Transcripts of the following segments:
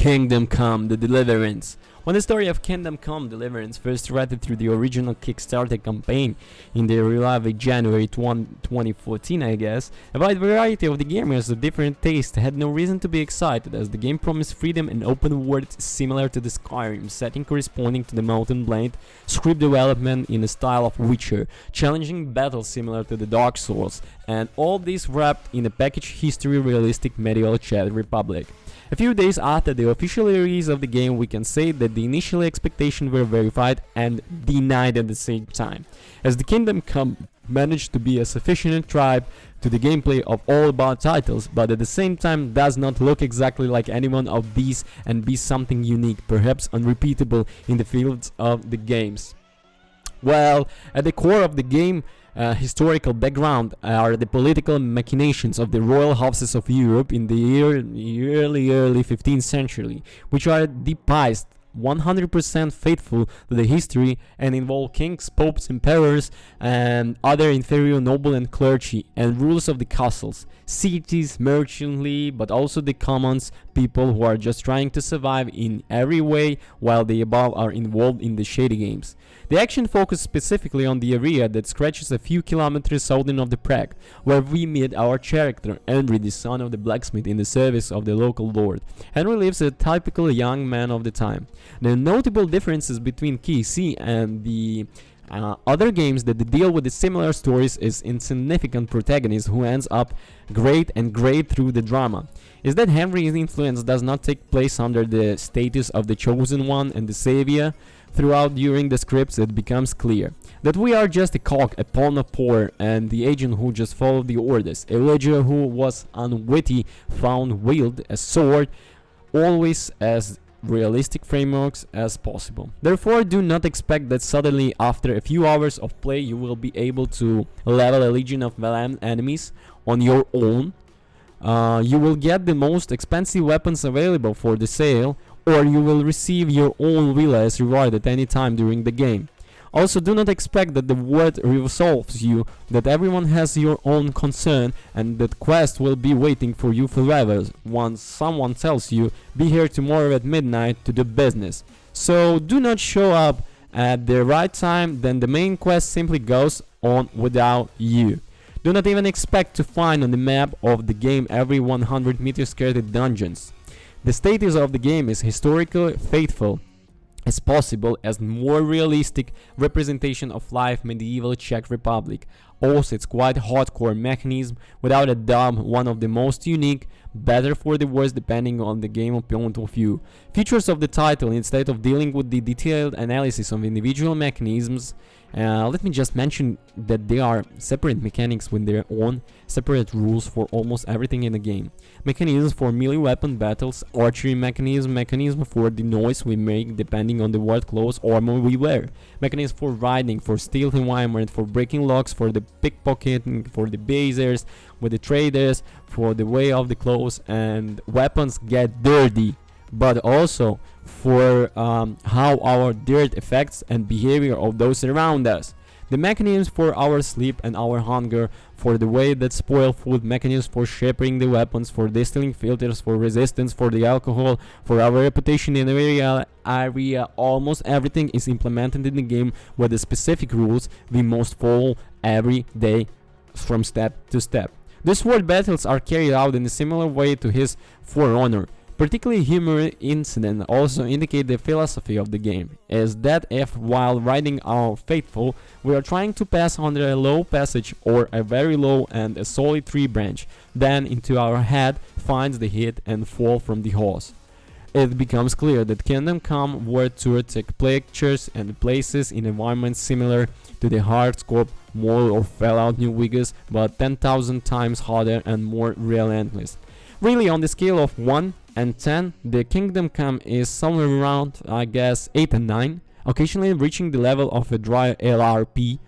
Kingdom Come: The Deliverance. When the story of Kingdom Come: Deliverance first started through the original Kickstarter campaign in the relive January 2014, I guess, a wide variety of the gamers of different tastes had no reason to be excited, as the game promised freedom and open world similar to the Skyrim setting corresponding to the Molten Blade, script development in the style of Witcher, challenging battles similar to the Dark Souls, and all this wrapped in a packaged history realistic medieval Czech Republic. A few days after the official release of the game, we can say that the initial expectations were verified and denied at the same time, as the Kingdom Come managed to be a sufficient tribe to the gameplay of all about titles, but at the same time does not look exactly like any one of these and be something unique, perhaps unrepeatable in the fields of the games. Well, at the core of the game, historical background are the political machinations of the royal houses of Europe in the early 15th century, which are depised 100% faithful to the history and involve kings, popes, emperors, and other inferior noble and clergy, and rulers of the castles, cities, merchantly, but also the commons, people who are just trying to survive in every way, while the above are involved in the shady games. The action focuses specifically on the area that stretches a few kilometers southern of the Prague, where we meet our character, Henry, the son of the blacksmith in the service of the local lord. Henry lives a typical young man of the time. The notable differences between KC and the other games that deal with the similar stories is insignificant protagonist who ends up great and great through the drama, is that Henry's influence does not take place under the status of the chosen one and the savior. Throughout during the scripts it becomes clear that we are just a cog, a pawn of power, and the agent who just followed the orders. A ledger who was unwitty found wield a sword, always as realistic frameworks as possible. Therefore, do not expect that suddenly after a few hours of play you will be able to level a legion of valiant enemies on your own. You will get the most expensive weapons available for the sale, or you will receive your own villa as reward at any time during the game. Also, do not expect that the world resolves you, that everyone has your own concern, and that quest will be waiting for you forever once someone tells you, be here tomorrow at midnight to do business. So do not show up at the right time, then the main quest simply goes on without you. Do not even expect to find on the map of the game every 100 meters skirted dungeons. The status of the game is historically faithful as possible, as more realistic representation of life medieval Czech Republic. Also, it's quite hardcore mechanism, without a doubt one of the most unique, better for the worse depending on the game point of view. Features of the title, instead of dealing with the detailed analysis of individual mechanisms, let me just mention that they are separate mechanics with their own separate rules for almost everything in the game. Mechanisms for melee weapon battles, archery mechanism for the noise we make depending on the what clothes armor we wear, mechanism for riding, for stealth environment, for breaking locks, for the pickpocketing, for the basers, with the traders, for the way of the clothes, and weapons get dirty, but also for how our dirt affects and behavior of those around us. The mechanisms for our sleep and our hunger, for the way that spoil food, mechanisms for shaping the weapons, for distilling filters, for resistance, for the alcohol, for our reputation in the area, almost everything is implemented in the game with the specific rules we must follow every day from step to step. The sword battles are carried out in a similar way to his For Honor. Particularly humorous incident also indicate the philosophy of the game, is that if while riding our faithful we are trying to pass under a low passage or a very low and a solid tree branch, then into our head finds the hit and fall from the horse. It becomes clear that Kingdom Come World Tour take pictures and places in environments similar to the hardcore Mall or Fallout New Vegas, but 10,000 times harder and more relentless. Really, on the scale of 1 and 10, the Kingdom Come is somewhere around, I guess, 8 and 9, occasionally reaching the level of a dry LRP.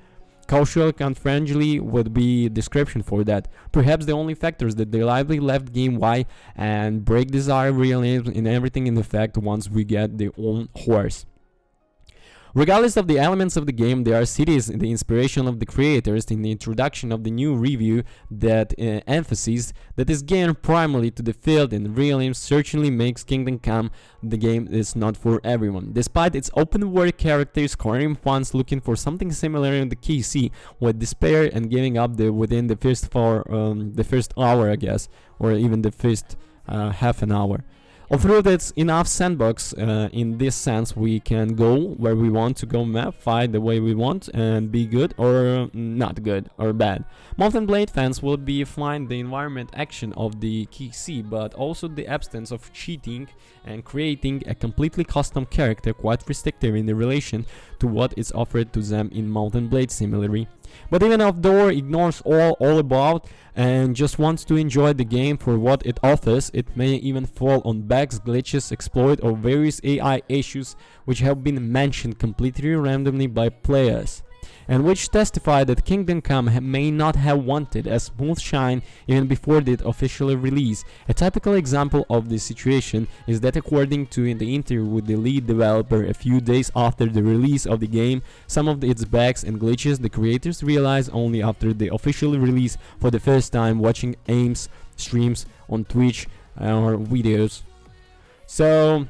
Casual and friendly would be description for that. Perhaps the only factors that reliably left game why and break desire realism in everything in effect once we get the own horse. Regardless of the elements of the game, there are cities in the inspiration of the creators in the introduction of the new review that emphasis that is gained primarily to the field and realm certainly makes Kingdom Come the game is not for everyone. Despite its open world characters, Skyrim fans looking for something similar in the KC would despair and giving up within the first hour, I guess, or even the first half an hour. Although that's enough sandbox in this sense, we can go where we want to go map, fight the way we want, and be good or not good or bad. Molten Blade fans will be find the environment action of the KC, but also the absence of cheating and creating a completely custom character quite restrictive in the relation to what is offered to them in Molten Blade similarly. But even if Door ignores all about and just wants to enjoy the game for what it offers, it may even fall on bugs, glitches, exploit or various AI issues which have been mentioned completely randomly by players, and which testify that Kingdom Come may not have wanted a smooth shine even before the official release. A typical example of this situation is that according to the interview with the lead developer a few days after the release of the game, some of its bugs and glitches the creators realized only after the official release for the first time watching Aim's streams on Twitch or videos. So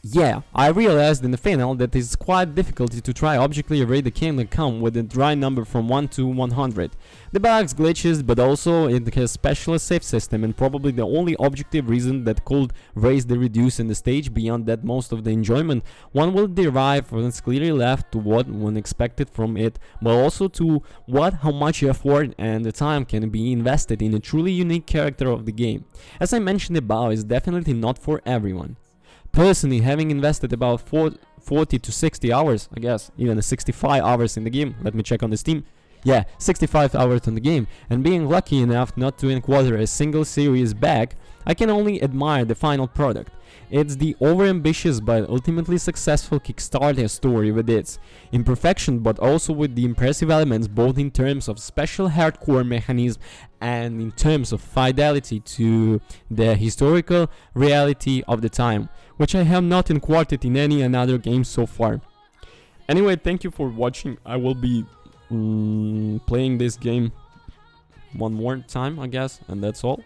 yeah, I realized in the final that it's quite difficult to try objectively rate the Kingdom Come with a dry number from 1 to 100. The bugs, glitches, but also it has special save system, and probably the only objective reason that could raise the reduce in the stage. Beyond that, most of the enjoyment one will derive from it's clearly left to what one expected from it, but also to how much effort and the time can be invested in a truly unique character of the game. As I mentioned above, it's definitely not for everyone. Personally, having invested about 40 to 60 hours, I guess, even 65 hours in the game, let me check on the Steam, yeah, 65 hours on the game, and being lucky enough not to encounter a single serious bug, I can only admire the final product. It's the overambitious but ultimately successful Kickstarter story with its imperfection, but also with the impressive elements both in terms of special hardcore mechanism and in terms of fidelity to the historical reality of the time, which I have not encountered in any another game so far. Anyway, thank you for watching. I will be playing this game one more time, I guess, and that's all.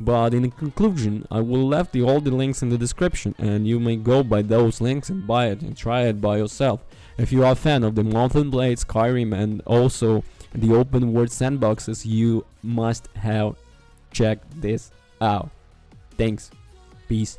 But in conclusion, I will left all the links in the description, and you may go by those links and buy it and try it by yourself. If you are a fan of the Molten Blade, Skyrim, and also the open world sandboxes, you must have checked this out. Thanks. Peace.